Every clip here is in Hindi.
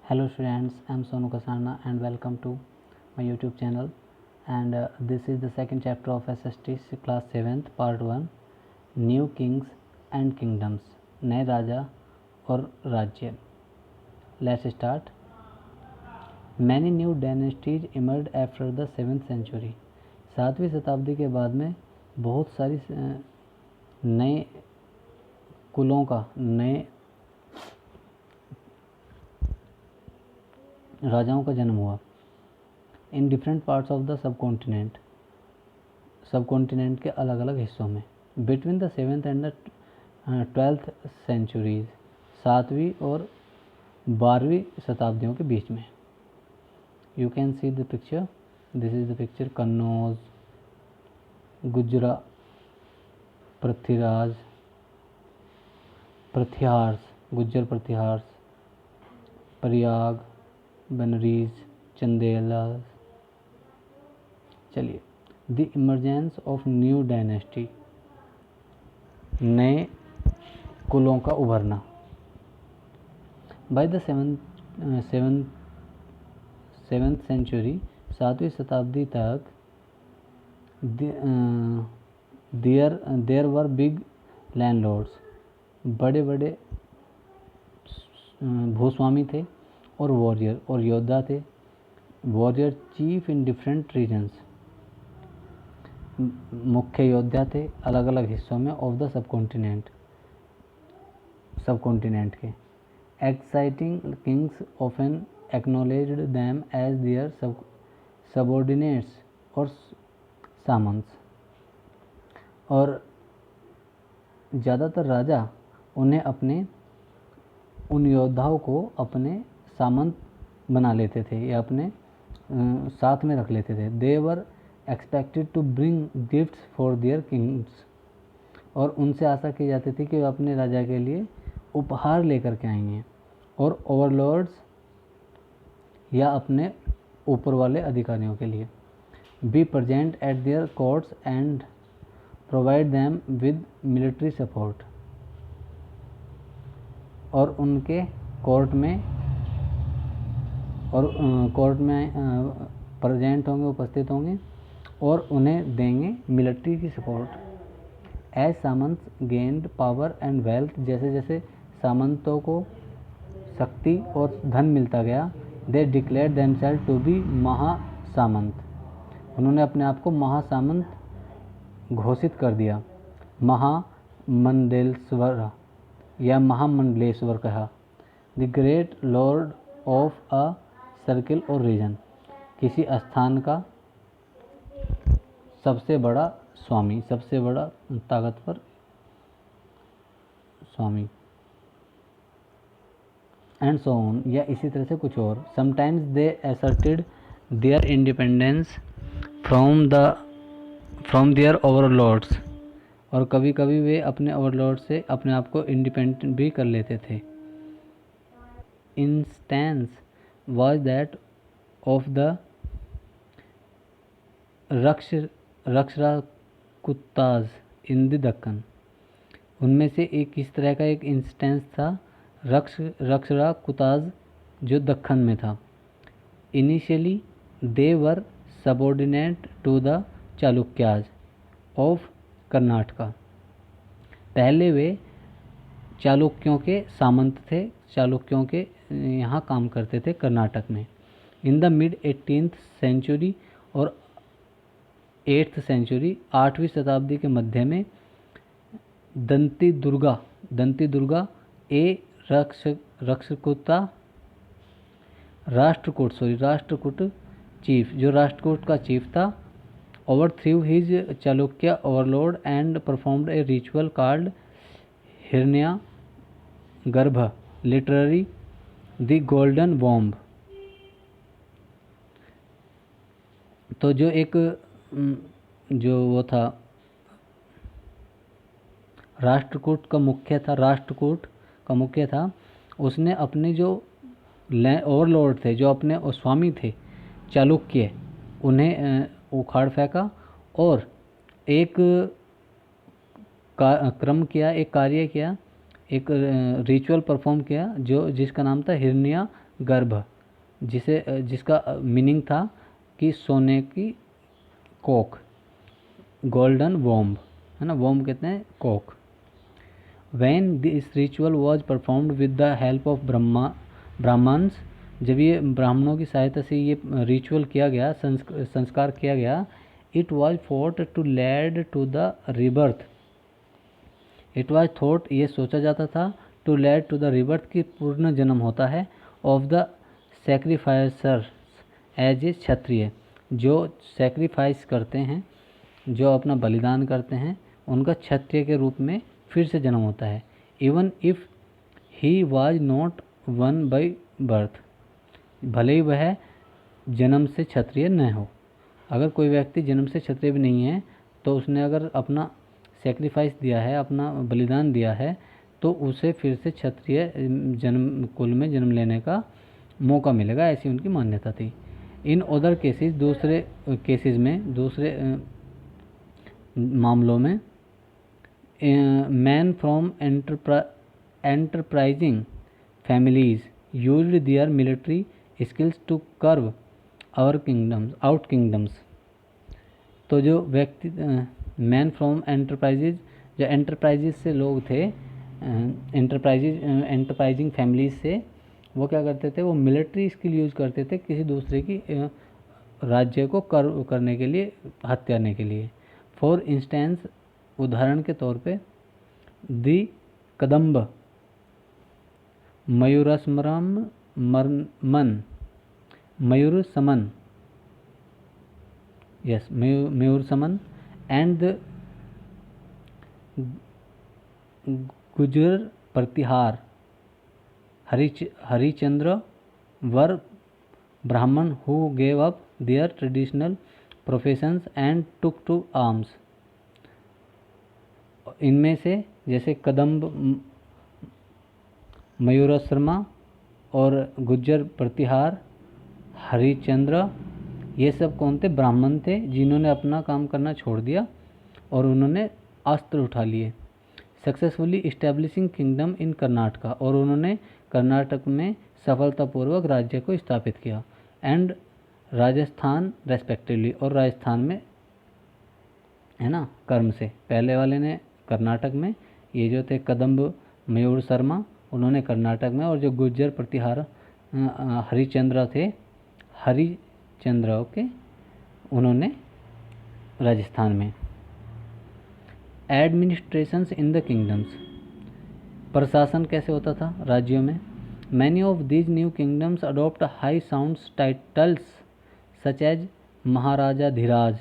Hello students, I am Sonu Kasarna and welcome to my YouTube channel, and this is the second chapter of SST class 7th part 1 New Kings and Kingdoms, नए राजा और राज्य. Let's start. Many new dynasties emerged after the 7th century. 7वीं शताब्दी के बाद में बहुत सारी नए कुलों का, नए राजाओं का जन्म हुआ. In different parts of the subcontinent के अलग अलग हिस्सों में. Between the 7th and the 12th सेंचुरीज, 7वीं और 12वीं शताब्दियों के बीच में. You can see the picture. This is the picture. Kannauj, Gurjara, Pratiharas, Gujjar Pratiharas, Prayag, बनरीज, चंदेला. चलिए. The emergence of new dynasty, नए कुलों का उभरना. बाय द सेवेंथ सेंचुरी, 7वीं शताब्दी तक देयर वर बिग लैंडलॉर्ड्स, बड़े बड़े भूस्वामी थे, और वॉरियर और योद्धा थे. Warrior chief in different regions, मुख्य योद्धा थे अलग अलग हिस्सों में ऑफ द सब कॉन्टिनेंट के. Exciting kings often acknowledged them as their subordinates और सामंत्स, और ज़्यादातर राजा उन्हें उन योद्धाओं को अपने सामंत बना लेते थे या अपने साथ में रख लेते थे. They were expected to bring gifts for their kings, और उनसे आशा की जाती थी कि वे अपने राजा के लिए उपहार लेकर के आएंगे. और ओवरलॉर्ड्स, या अपने ऊपर वाले अधिकारियों के लिए. Be present at there courts and provide them with military support, और उनके कोर्ट में प्रेजेंट होंगे, उपस्थित होंगे, और उन्हें देंगे मिलिट्री की support. As samanta gained power and wealth, जैसे जैसे सामंतों को शक्ति और धन मिलता गया, they declare themselves to be mahasamanta, उन्होंने अपने आप को महासामंत घोषित कर दिया. महामंडलेश्वर या महामंडलेश्वर कहा. The great Lord of a circle और रीजन, किसी स्थान का सबसे बड़ा स्वामी, सबसे बड़ा ताकतवर स्वामी. एंड सो ऑन, या इसी तरह से कुछ और. Sometimes they asserted their independence from their overlords, और कभी कभी वे अपने ओवरलॉर्ड से अपने आप को इंडिपेंडेंट भी कर लेते थे. Instance was that of the Rakshrakuttas in the Deccan. उनमें से एक इस तरह का एक इंस्टेंस था, रक्षराकुताज, जो दक्कन में था. Initially they were subordinate to the Chalukyas of Karnataka. पहले वे चालुक्यों के सामंत थे, चालुक्यों के यहाँ काम करते थे कर्नाटक में. In the mid 18th century और 8th सेंचुरी, 8वीं शताब्दी के मध्य में, Dantidurga a Rashtrakuta chief, जो राष्ट्रकूट का चीफ था, overthrew his Chalukya overlord and performed a ritual called Hiranyagarbha, literally the golden bomb. तो जो वो था राष्ट्रकूट का मुख्य था, उसने अपने जो ओवरलॉर्ड थे, जो अपने स्वामी थे चालुक्य, उन्हें उखाड़ फेंका और एक क्रम किया, एक कार्य किया, एक रिचुअल परफॉर्म किया, जिसका नाम था हिरण्या गर्भ, जिसका मीनिंग था कि सोने की कोख, गोल्डन वॉम्ब, है ना, वॉम्ब कहते हैं कोख। When this ritual was performed with the help of Brahmans, जब ये ब्राह्मणों की सहायता से ये रिचुअल किया गया, संस्कार किया गया, it was thought to lead to the rebirth, it was thought ये सोचा जाता था, to lead to the rebirth की पूर्ण जन्म होता है, of the sacrificers as a Kshatriya, जो सेक्रीफाइस करते हैं, जो अपना बलिदान करते हैं, उनका क्षत्रिय के रूप में फिर से जन्म होता है। Even if he was not one by birth, भले ही वह जन्म से क्षत्रिय न हो। अगर कोई व्यक्ति जन्म से क्षत्रिय भी नहीं है तो उसने अगर अपना सेक्रीफाइस दिया है, अपना बलिदान दिया है, तो उसे फिर से क्षत्रिय जन्म कुल में जन्म लेने का मौका मिलेगा, ऐसी उनकी मान्यता थी। इन अदर केसेस, दूसरे केसेस में, दूसरे मामलों में, man from enterprising families used their military skills to carve out kingdoms. तो जो व्यक्ति मैन फ्रॉम एंटरप्राइजेज, जो एंटरप्राइजेज से लोग थे, एंटरप्राइजिंग फैमिलीज से, वो क्या करते थे, वो मिलिट्री स्किल यूज करते थे किसी दूसरे की राज्य को कर्व करने के लिए, हत्याने के लिए। फॉर इंस्टेंस, उदाहरण के तौर पे, the Kadamba Mayurasharman, yes, Mayurasharman and the Gurjara Pratihara Harichandra were Brahman who gave up their traditional professions and took to arms. इनमें से जैसे कदम्ब मयूरशर्मा और गुज्जर प्रतिहार हरिचंद्र, ये सब कौन थे, ब्राह्मण थे, जिन्होंने अपना काम करना छोड़ दिया और उन्होंने अस्त्र उठा लिए। सक्सेसफुली इस्टेब्लिशिंग किंगडम इन कर्नाटका, और उन्होंने कर्नाटक में सफलतापूर्वक राज्य को स्थापित किया। एंड राजस्थान रेस्पेक्टिवली, और राजस्थान में, है ना, कर्म से, पहले वाले ने कर्नाटक में, ये जो थे कदम्ब मयूर शर्मा, उन्होंने कर्नाटक में, और जो गुज्जर प्रतिहार हरिचंद्र थे, हरिचंद्र के, उन्होंने राजस्थान में। एडमिनिस्ट्रेशंस इन द किंगडम्स, प्रशासन कैसे होता था राज्यों में। Many of these new kingdoms adopt high sounds titles such as maharajadhiraj.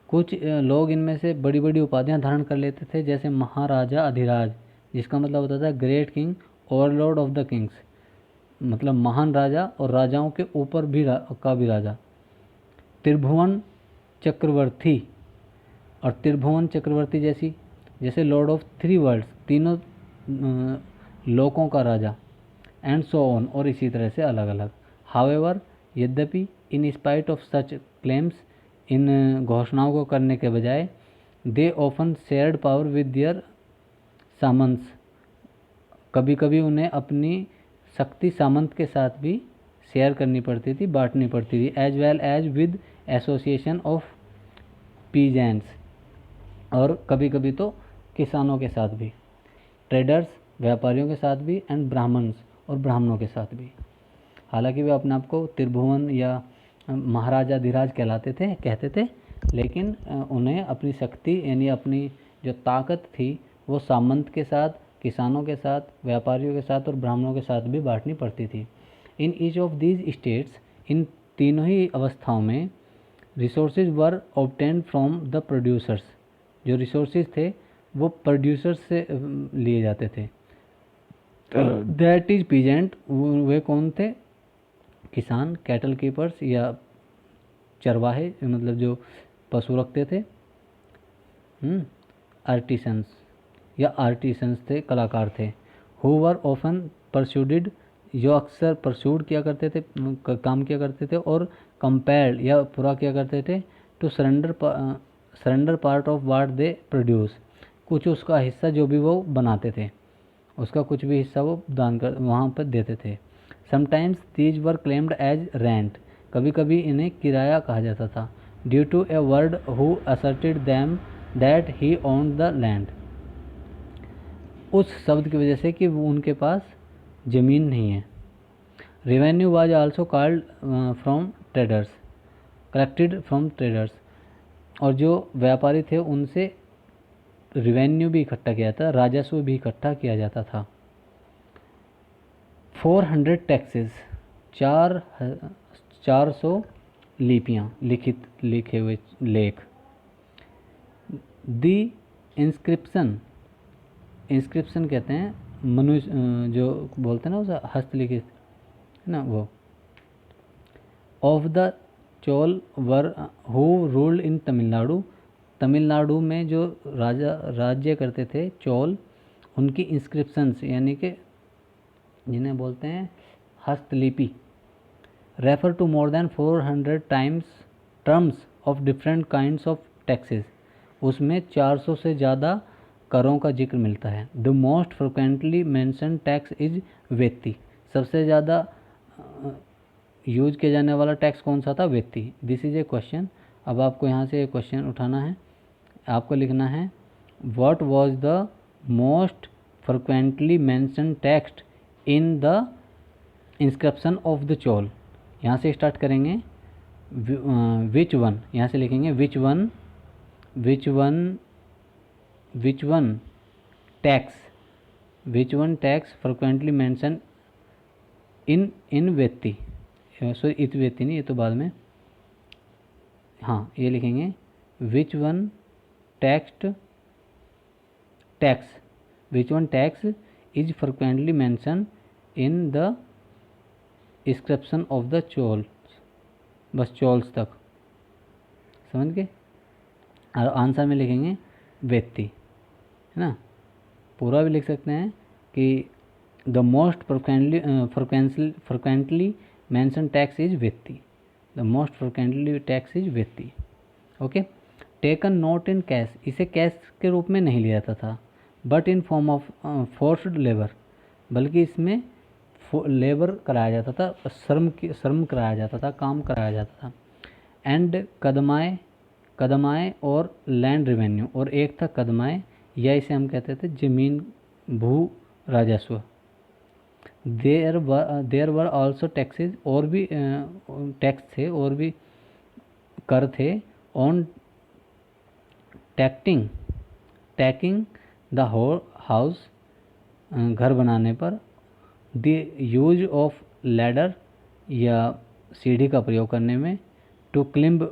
कुछ लोग इनमें से बड़ी बड़ी उपाधियां धारण कर लेते थे, जैसे महाराजा अधिराज, जिसका मतलब होता था great king, Overlord of the Kings, मतलब महान राजा और राजाओं के ऊपर भी का भी राजा। त्रिभुवन चक्रवर्ती, और त्रिभुवन चक्रवर्ती जैसे लॉर्ड ऑफ थ्री वर्ल्ड्स, तीनों लोकों का राजा, एंड सो ऑन, और इसी तरह से अलग अलग। हाउएवर, यद्यपि, in spite of such claims, इन घोषणाओं को करने के बजाय, they often shared power with their samantas, कभी कभी उन्हें अपनी शक्ति सामंत के साथ भी शेयर करनी पड़ती थी, बांटनी पड़ती थी। As well as with association of peasants, और कभी कभी तो किसानों के साथ भी, ट्रेडर्स, व्यापारियों के साथ भी, एंड ब्राह्मण्स, और ब्राह्मणों के साथ भी। हालांकि वे अपने आप को त्रिभुवन या महाराजाधिराज कहते थे, लेकिन उन्हें अपनी शक्ति, यानी अपनी जो ताकत थी, वो सामंत के साथ, किसानों के साथ, व्यापारियों के साथ और ब्राह्मणों के साथ भी बांटनी पड़ती थी। In each of these states, इन तीनों ही अवस्थाओं में, resources were obtained from the producers, जो रिसोर्सेज थे वो प्रोड्यूसर्स से लिए जाते थे। दैट इज पीजेंट, वे कौन थे, किसान, कैटल कीपर्स या चरवाहे, मतलब जो पशु रखते थे, आर्टिसंस थे, कलाकार थे। हु वर ऑफन परस्यूडेड, जो अक्सर परस्यूड किया करते थे, काम किया करते थे, और कंपेल्ड या पूरा किया करते थे, to surrender part of what they produce, कुछ उसका हिस्सा जो भी वो बनाते थे, उसका कुछ भी हिस्सा वो दान कर वहाँ पर देते थे। Sometimes these were claimed as rent, कभी कभी इन्हें किराया कहा जाता था। Due to a word who asserted them that he owned the land, उस शब्द की वजह से कि वो उनके पास ज़मीन नहीं है। Revenue was also called from traders, collected from traders, और जो व्यापारी थे उनसे रेवेन्यू भी इकट्ठा किया जाता, राजस्व भी इकट्ठा किया जाता था। 400 टैक्सेस, 400 लिपियाँ, लिखे हुए लेख। दी इंस्क्रिप्शन, इंस्क्रिप्शन कहते हैं मनुष्य जो बोलते हैं ना उसे हस्तलिखित है ना वो, of the Chola were who ruled इन तमिलनाडु, तमिलनाडु में जो राज्य करते थे चोल, उनकी इंस्क्रिप्शंस यानी कि जिन्हें बोलते हैं हस्तलिपि, refer to more than 400 terms of different kinds of taxes, उसमें 400 से ज़्यादा करों का जिक्र मिलता है। The most frequently mention tax is vetti, सबसे ज़्यादा यूज किया जाने वाला टैक्स कौन सा था? Vetti. This is a question. अब आपको यहाँ से एक क्वेश्चन उठाना है, आपको लिखना है what was the most frequently mention tax in the inscription of the Chola. यहाँ से स्टार्ट करेंगे, विच वन, यहाँ से लिखेंगे which one tax frequently mention in vetti, sorry it vetti नहीं, ये तो बाद में, हाँ ये लिखेंगे which one tax is frequently mention in the inscription of the Cholas, बस चोल्स तक समझ गए। और आंसर में लिखेंगे वेत्ती, है ना, पूरा भी लिख सकते हैं कि the most frequently mention tax is vetti, the most frequently tax is vetti. Okay, taken note in cash, इसे कैश के रूप में नहीं लिया जाता था, but in form of forced labour, बल्कि इसमें लेबर कराया जाता था, श्रम कराया जाता था, काम कराया जाता था। एंड कदमाए और लैंड रेवेन्यू, और एक था कदमाए, या इसे हम कहते थे जमीन भू राजस्व। देयर वर आल्सो टैक्सेस, और भी टैक्स थे, और भी कर थे, ऑन टैकिंग द हाउस, घर बनाने पर, द यूज ऑफ लैडर, या सीढ़ी का प्रयोग करने में, टू क्लिम्ब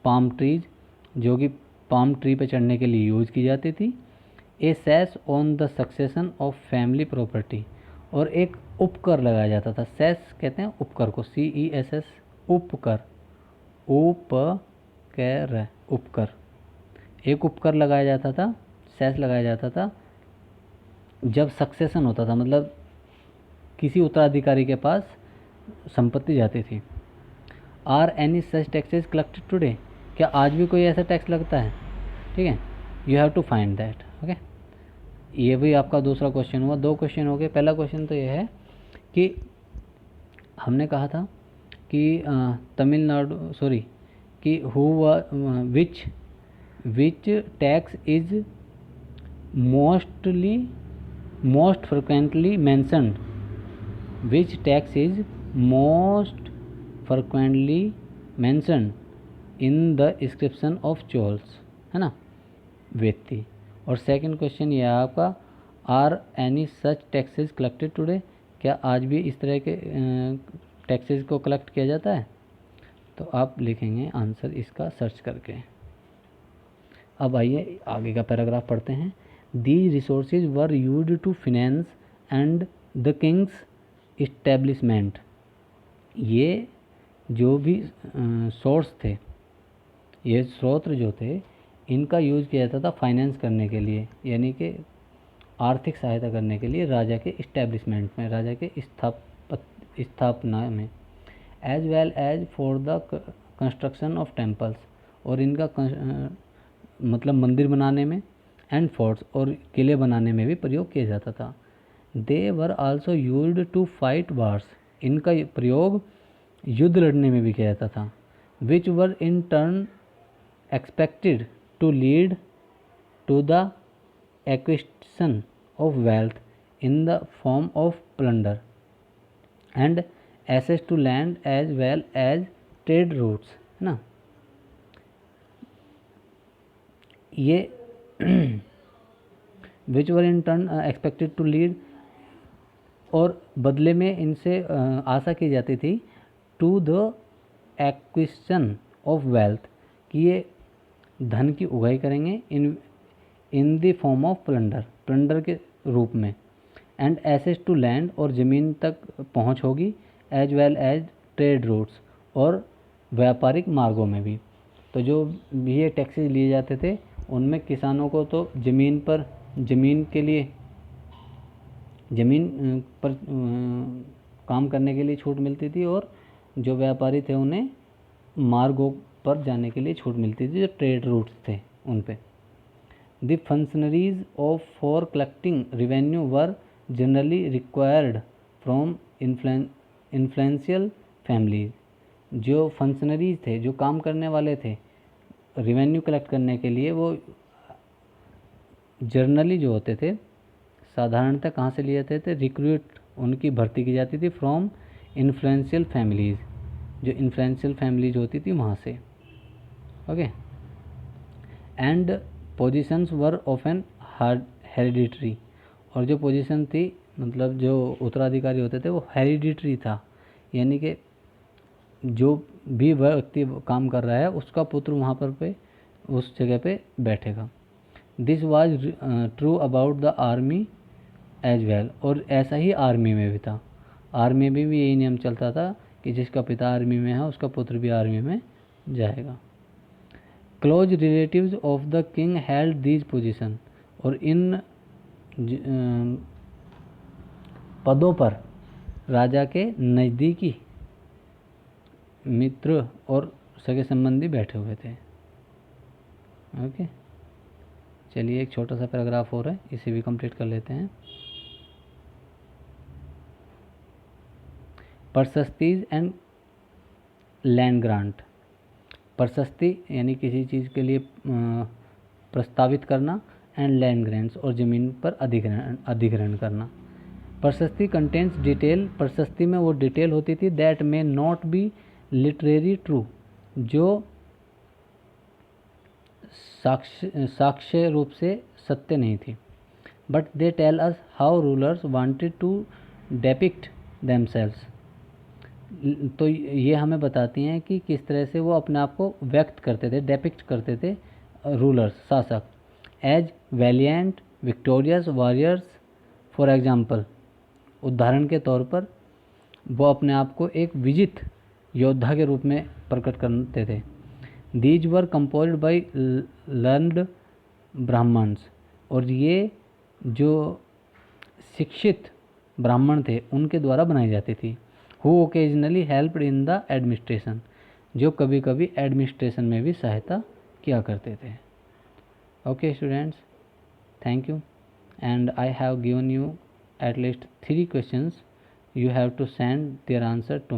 पाम ट्रीज, जो कि पाम ट्री पर चढ़ने के लिए यूज की जाती थी, a cess on the succession of family property, और एक उपकर लगाया जाता था। सेस कहते हैं उपकर को, CESS, उपकर, उपकर, एक उपकर लगाया जाता था, सेस लगाया जाता था जब सक्सेशन होता था, मतलब किसी उत्तराधिकारी के पास संपत्ति जाती थी। Are any such taxes collected today, क्या आज भी कोई ऐसा टैक्स लगता है? ठीक है, you have to find that. Okay, ये भी आपका दूसरा क्वेश्चन हुआ, 2 क्वेश्चन हो गए। पहला क्वेश्चन तो ये है कि हमने कहा था कि तमिलनाडु, सॉरी, कि which tax is most frequently mentioned, which tax is most frequently mentioned in the inscription of Cholas, है ना, वेत्ती। और सेकंड क्वेश्चन ये है आपका, are any such taxes collected today, क्या आज भी इस तरह के टैक्सेस को कलेक्ट किया जाता है? तो आप लिखेंगे आंसर इसका सर्च करके। अब आइए आगे का पैराग्राफ पढ़ते हैं। These resources were used to finance and the kings establishment, ये जो भी सोर्स थे, ये स्रोत जो थे, इनका यूज़ किया जाता था फाइनेंस करने के लिए, यानी कि आर्थिक सहायता करने के लिए राजा के इस्टेब्लिशमेंट में, राजा के स्थापना में, as well as for the construction of temples, और इनका मतलब मंदिर बनाने में, एंड फोर्ट्स, और किले बनाने में भी प्रयोग किया जाता था। They were also used to fight wars, इनका प्रयोग युद्ध लड़ने में भी किया जाता था। Which were in turn expected to lead to the acquisition of wealth in the form of plunder and access to land as well as trade routes, है ना। ये which were in turn expected to lead, और बदले में इनसे आशा की जाती थी to the acquisition of wealth, कि ये धन की उगाई करेंगे इन द फॉर्म ऑफ प्लंडर के रूप में, एंड एसेस टू लैंड, और ज़मीन तक पहुंच होगी, as well as trade routes, और व्यापारिक मार्गों में भी। तो जो भी ये टैक्सेस लिए जाते थे उनमें किसानों को तो ज़मीन के लिए ज़मीन पर काम करने के लिए छूट मिलती थी, और जो व्यापारी थे उन्हें मार्गों पर जाने के लिए छूट मिलती थी, जो ट्रेड रूट्स थे उन पे। The functionaries of for collecting revenue were generally required from influential families. जो फंक्शनरीज थे, जो काम करने वाले थे रिवेन्यू कलेक्ट करने के लिए, वो जर्नली जो होते थे साधारणतः कहाँ से लिए जाते थे, रिक्रूट उनकी भर्ती की जाती थी फ्रॉम इन्फ्लुएंशियल फैमिलीज, जो इन्फ्लुएंशियल फैमिलीज होती थी वहाँ से। Okay, and positions were often hereditary, और जो पोजीशन थी मतलब जो उत्तराधिकारी होते थे वो हेरिडिटरी था, यानी कि जो भी व्यक्ति काम कर रहा है उसका पुत्र वहाँ पर पे उस जगह पे बैठेगा। This was true about the army as well, और ऐसा ही आर्मी में भी था। आर्मी में भी यही नियम चलता था कि जिसका पिता आर्मी में है उसका पुत्र भी आर्मी में जाएगा। Close relatives of the king held these position, और इन पदों पर राजा के नज़दीकी मित्र और सगे संबंधी बैठे हुए थे। ओके, चलिए एक छोटा सा पैराग्राफ और है, इसे भी कंप्लीट कर लेते हैं। प्रशस्तीज एंड लैंड ग्रांट। प्रशस्ति यानी किसी चीज़ के लिए प्रस्तावित करना, एंड लैंड ग्रांट्स, और ज़मीन पर अधिग्रहण करना। प्रशस्ति कंटेंट्स डिटेल, प्रशस्ति में वो डिटेल होती थी that may not be literary true, जो साक्ष्य रूप से सत्य नहीं थी, but they tell us how rulers wanted to depict themselves. तो ये हमें बताती हैं कि किस तरह से वो अपने आप को व्यक्त करते थे, डेपिक्ट करते थे रूलर्स, शासक, as valiant victorious warriors. For example, उदाहरण के तौर पर वो अपने आप को एक विजित योद्धा के रूप में प्रकट करते थे। These were composed by learned Brahmins, और ये जो शिक्षित ब्राह्मण थे उनके द्वारा बनाई जाती थी। Who occasionally helped in the administration, जो कभी कभी एडमिनिस्ट्रेशन में भी सहायता किया करते थे। Okay students, thank you, and I have given you at least 3 questions. You have to send their answer to me.